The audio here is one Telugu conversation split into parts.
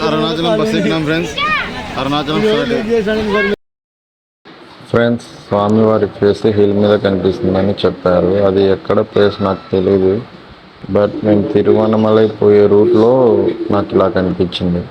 అరుణాచలం బస్ ఎక్కినాం ఫ్రెండ్స్. అరుణాచలం ఫ్రెండ్స్, స్వామివారి ఫేస్ హిల్ మీద కనిపిస్తుందని చెప్పారు. అది ఎక్కడ ప్లేస్ నాకు తెలియదు. బట్ నేను తిరువన్నమలై పోయే రూట్లో నాకు ఇలా కనిపించింది.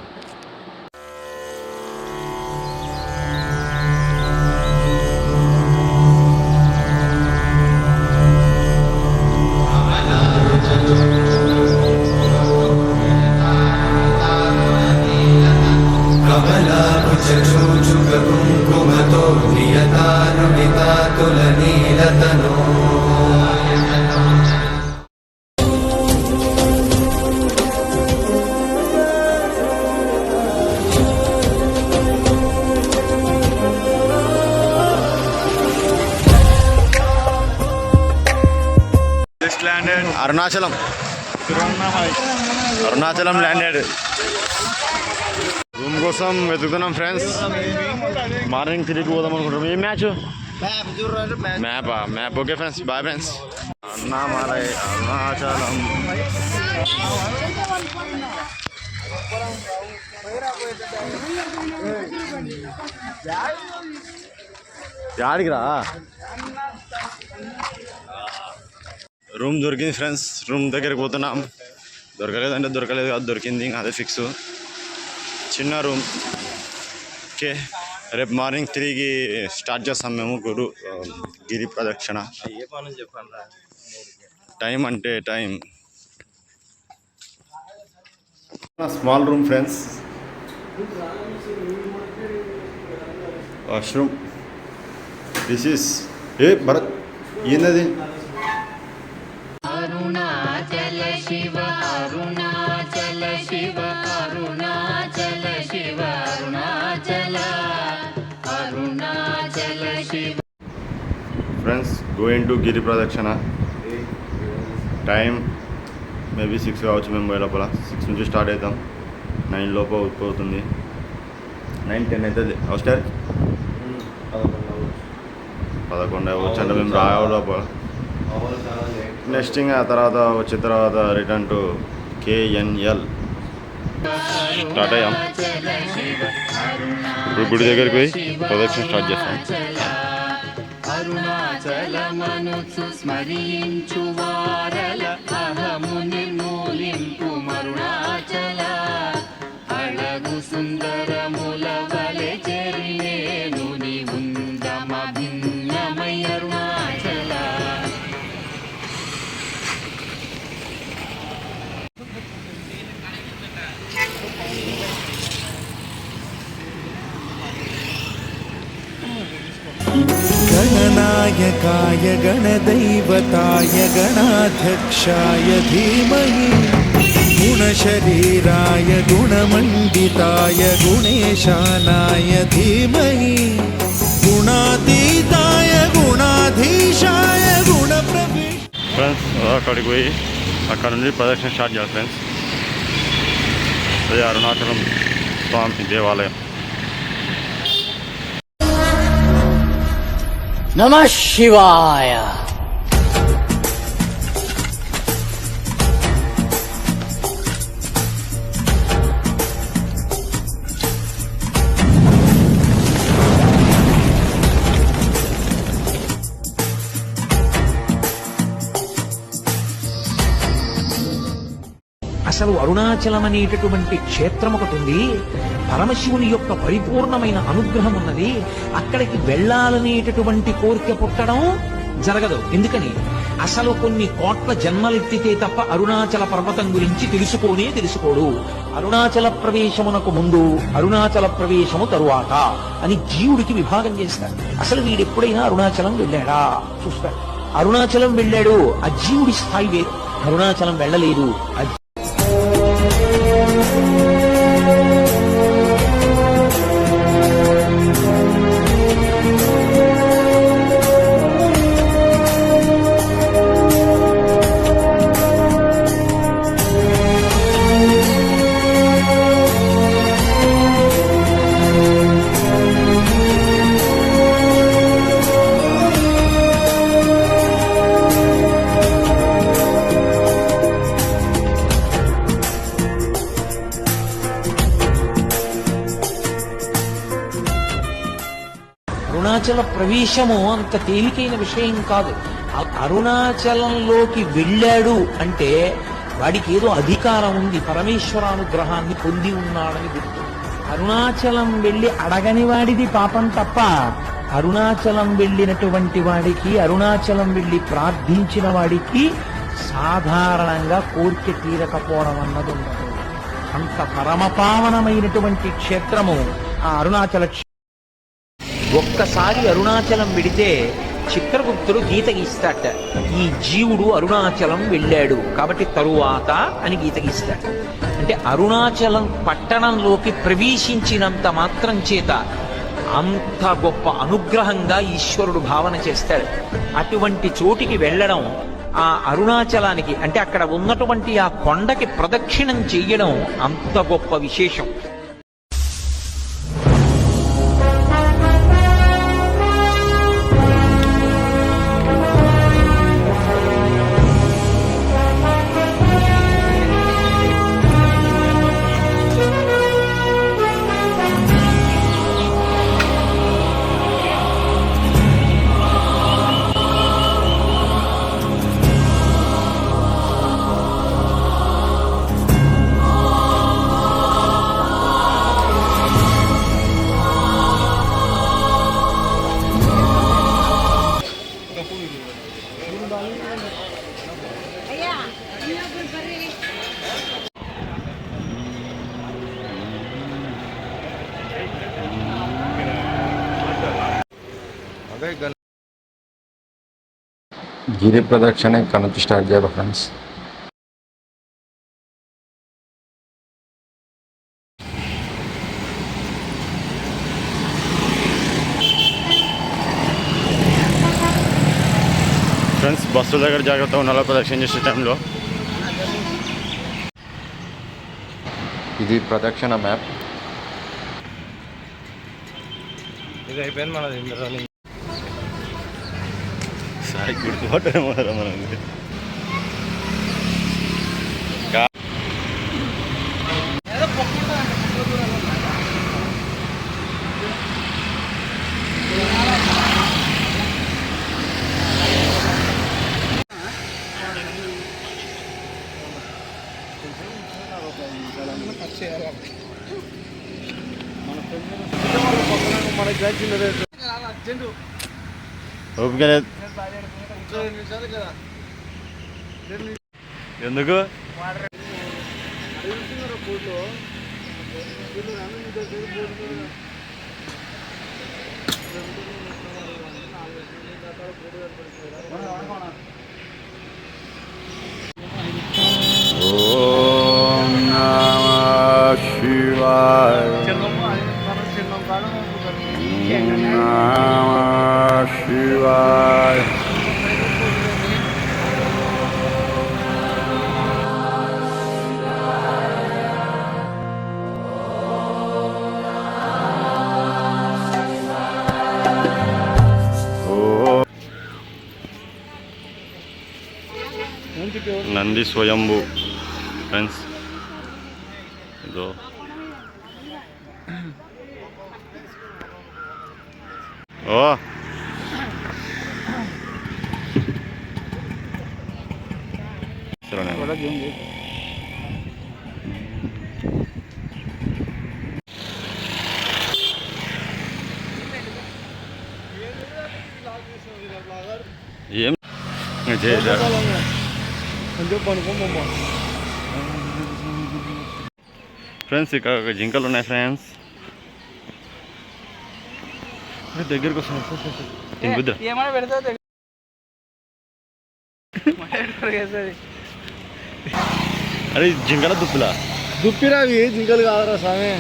అరుణాచలం ల్యాండెడ్. రూమ్ కోసం వెతుకుతున్నాం ఫ్రెండ్స్. మార్నింగ్ తిరిగి పోదాం అనుకుంటున్నాం. ఏ match? Map. Okay friends, bye friends. Annamalai Arunachalam. యాడికి రా. రూమ్ దొరికింది ఫ్రెండ్స్. రూమ్ దగ్గరికి పోతున్నాం. దొరకలేదంటే దొరకలేదు కాదు, దొరికింది, ఇంకా అదే ఫిక్స్. చిన్న రూమ్. ఓకే, రేపు మార్నింగ్ తిరిగి స్టార్ట్ చేస్తాం మేము గిరి ప్రదక్షిణ. టైం అంటే time. Small room friends. Washroom. This is Bharat. ఏందది? Arunachala Shiva Arunachala Shiva Arunachala Shiva Arunachala Arunachala Shiva. Friends, going to Giri Pradakshina. Time maybe 6 కావచ్చు. మేము పోయే లోపల 6 నుంచి స్టార్ట్ అవుతాం. 9 లోపు అవుతుంది. 9-10 అవుతుంది. అవసరం 11 అవ్వచ్చు అంటే మేము రావు లోపల. నెక్స్ట్ ఇంకా తర్వాత వచ్చిన తర్వాత రిటర్న్ టు KNL స్టార్ట్ అయ్యాం. ఇప్పుడు గుడి దగ్గరికి పోయి ప్రదక్షిణ స్టార్ట్ చేస్తాం. అరుణాచలమనుచు స్మరించు వారల అహము నిర్మూలింపు మరుణాచల అళగు సుందరముల వలె చెరినేను నివుందమ భిన్నమై అరుణాచల. गणनायकाय गणदैवताय गणाध्यक्षाय धीमहि गुणशरीराय गुणमण्डिताय गुणेशानाय धीमहि गुणातीताय गुणाधीशाय गुणप्रवेश. ఫ్రెండ్స్, అక్కడికి పోయి అక్కడ నుండి ప్రదక్షిణ స్టార్ట్ చేయాలి ఫ్రెండ్స్. అదే అరుణాచలం స్వామి దేవాలయం. నమః శివాయ. అసలు అరుణాచలం అనేటటువంటి క్షేత్రం ఒకటి ఉంది. పరమశివుని యొక్క పరిపూర్ణమైన అనుగ్రహం ఉన్నది. అక్కడికి వెళ్ళాలనేటటువంటి కోరిక పుట్టడం జరగదు. ఎందుకని? అసలు కొన్ని కోట్ల జన్మలెత్తితే తప్ప అరుణాచల పర్వతం గురించి తెలుసుకోడు. అరుణాచల ప్రవేశమునకు ముందు, అరుణాచల ప్రవేశము తరువాత అని జీవుడికి విభాగం చేస్తారు. అసలు వీడెప్పుడైనా అరుణాచలం వెళ్ళాడా చూస్తాడు. అరుణాచలం వెళ్ళాడు, ఆ జీవుడి స్థాయి వేరు. అరుణాచలం వెళ్ళలేదు, అరుణాచల ప్రవేశము అంత తేలికైన విషయం కాదు. అరుణాచలంలోకి వెళ్ళాడు అంటే వాడికి ఏదో అధికారం ఉంది, పరమేశ్వరానుగ్రహాన్ని పొంది ఉన్నాడని గుర్తు. అరుణాచలం వెళ్ళి అడగని వాడిది పాపం తప్ప, అరుణాచలం వెళ్ళినటువంటి వాడికి, అరుణాచలం వెళ్ళి ప్రార్థించిన వాడికి సాధారణంగా కోరిక తీరకపోవడం అన్నది ఉండదు. అంత పరమపావనమైనటువంటి క్షేత్రము ఆ అరుణాచల ఒక్కసారి అరుణాచలం వెడితే చిత్రగుప్తుడు గీత గీస్తాట. ఈ జీవుడు అరుణాచలం వెళ్ళాడు కాబట్టి తరువాత అని గీత గీస్తాడు. అంటే అరుణాచలం పట్టణంలోకి ప్రవేశించినంత మాత్రం చేత అంత గొప్ప అనుగ్రహంగా ఈశ్వరుడు భావన చేస్తాడు. అటువంటి చోటికి వెళ్ళడం, ఆ అరుణాచలానికి అంటే అక్కడ ఉన్నటువంటి ఆ కొండకి ప్రదక్షిణం చెయ్యడం అంత గొప్ప విశేషం. గిరి ప్రదక్షిణ ఇక్కడ నుంచి స్టార్ట్ చేయాలి ఫ్రెండ్స్. ఫ్రెండ్స్ బస్సుల దగ్గర జాగ్రత్తగా ఉండాలి ప్రదక్షిణ చేసే టైంలో. ఇది ప్రదక్షిణ మ్యాప్. ఇది అయిపోయింది మనది. సారి గుర్తుపట్టేమో మనది. ఓపిక ఎందుకు ఓం నమః శివాయ. నమః శివాయ. నంది స్వయంభూ ఫ్రెండ్స్. ఇదో ఓ ఏం ఫ్రెండ్స్ ఇక్కడ జింకలు ఉన్నాయి ఫ్రెండ్స్. దగ్గరకు వస్తుంది. అరే జింకల దుప్పిరా జింకలు కాదరా స్వామి.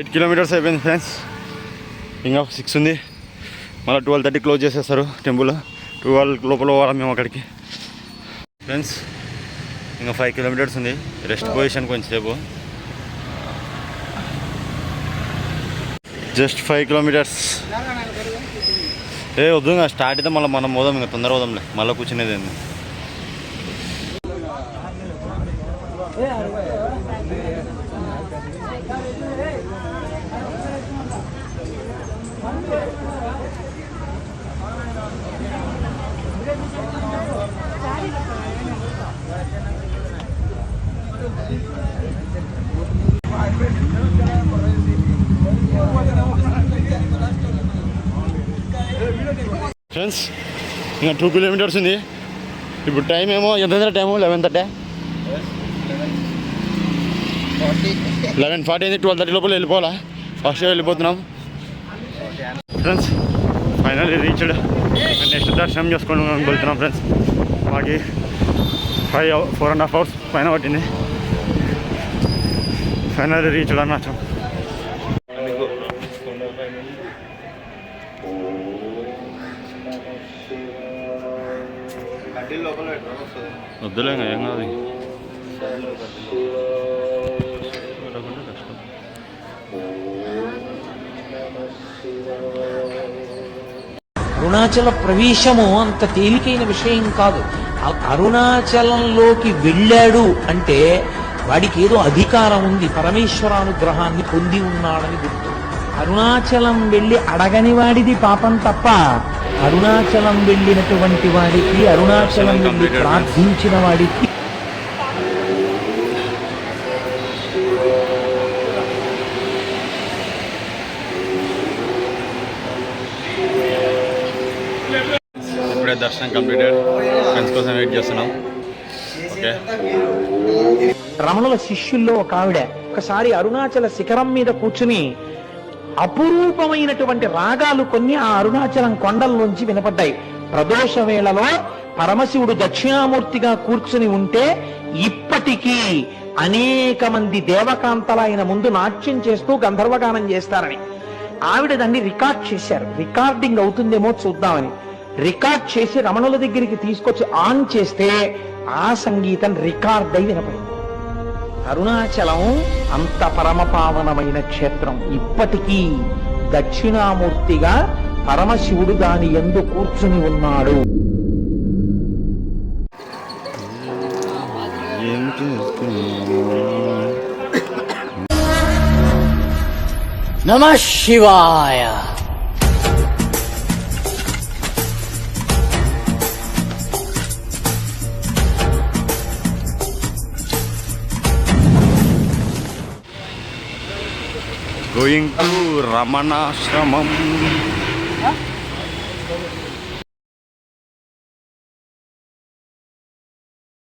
8 కిలోమీటర్స్ అయిపోయింది ఫ్రెండ్స్. ఇంకా 6 ఉంది. మళ్ళీ 12:30 క్లోజ్ చేసేస్తారు టెంపుల్. 12 లోపల పోవాలి మేము అక్కడికి ఫ్రెండ్స్. ఇంకా 5 కిలోమీటర్స్ ఉంది. రెస్ట్ పొజిషన్ కొంచెంసేపు. Just 5 kilometres. వద్దు ఇంకా స్టార్ట్ అయితే మళ్ళీ మనం పోదాం. ఇంకా తొందర పోదాంలే, మళ్ళీ కూర్చునేది ఏంది. ఫ్రెండ్స్ ఇంకా 2 కిలోమీటర్స్ ఉంది. ఇప్పుడు టైం ఏమో ఎంత టైము 11:30 11:40 అయింది. 12:30 లోపల వెళ్ళిపోవాలా, ఫాస్ట్గా వెళ్ళిపోతున్నాం ఫ్రెండ్స్. Finally reached. నెక్స్ట్ దర్శనం చేసుకొని వెళ్తున్నాం ఫ్రెండ్స్. మాకు 4.5 hours పైన పట్టింది. ఫైనల్లీ రీచ్డ్ అన్నాచం. వద్దులే ఏం కాదు. అరుణాచల ప్రవేశము అంత తేలికైన విషయం కాదు. అరుణాచలంలోకి వెళ్ళాడు అంటే వాడికి ఏదో అధికారం ఉంది, పరమేశ్వరానుగ్రహాన్ని పొంది ఉన్నాడని గుర్తు. అరుణాచలం వెళ్ళి అడగని వాడిది పాపం తప్ప, అరుణాచలం వెళ్ళినటువంటి వాడికి, అరుణాచలం వెళ్ళి ప్రార్థించిన వాడికి ఇప్పుడే దర్శనం కంప్లీటెడ్. ఫ్రెండ్స్ కోసం వెయిట్ చేస్తున్నాం. ఓకే. రమణుల శిష్యుల్లో ఒక ఆవిడ ఒకసారి అరుణాచల శిఖరం మీద కూర్చుని అపురూపమైనటువంటి రాగాలు కొన్ని ఆ అరుణాచలం కొండల్లోంచి వినపడ్డాయి. ప్రదోష వేళలో పరమశివుడు దక్షిణామూర్తిగా కూర్చుని ఉంటే ఇప్పటికీ అనేక మంది దేవకాంతల ఆయన ముందు నాట్యం చేస్తూ గంధర్వగానం చేస్తారని ఆవిడ దాన్ని రికార్డ్ చేశారు. రికార్డింగ్ అవుతుందేమో చూద్దామని రికార్డ్ చేసి రమణుల దగ్గరికి తీసుకొచ్చి ఆన్ చేస్తే ఆ సంగీతం రికార్డ్ అయి వినపడింది. అరుణాచలం అంత పరమపావనమైన క్షేత్రం. ఇప్పటికీ దక్షిణామూర్తిగా పరమశివుడు దాని యందు కూర్చుని ఉన్నాడు. నమః శివాయ. Going to Ramanasramam.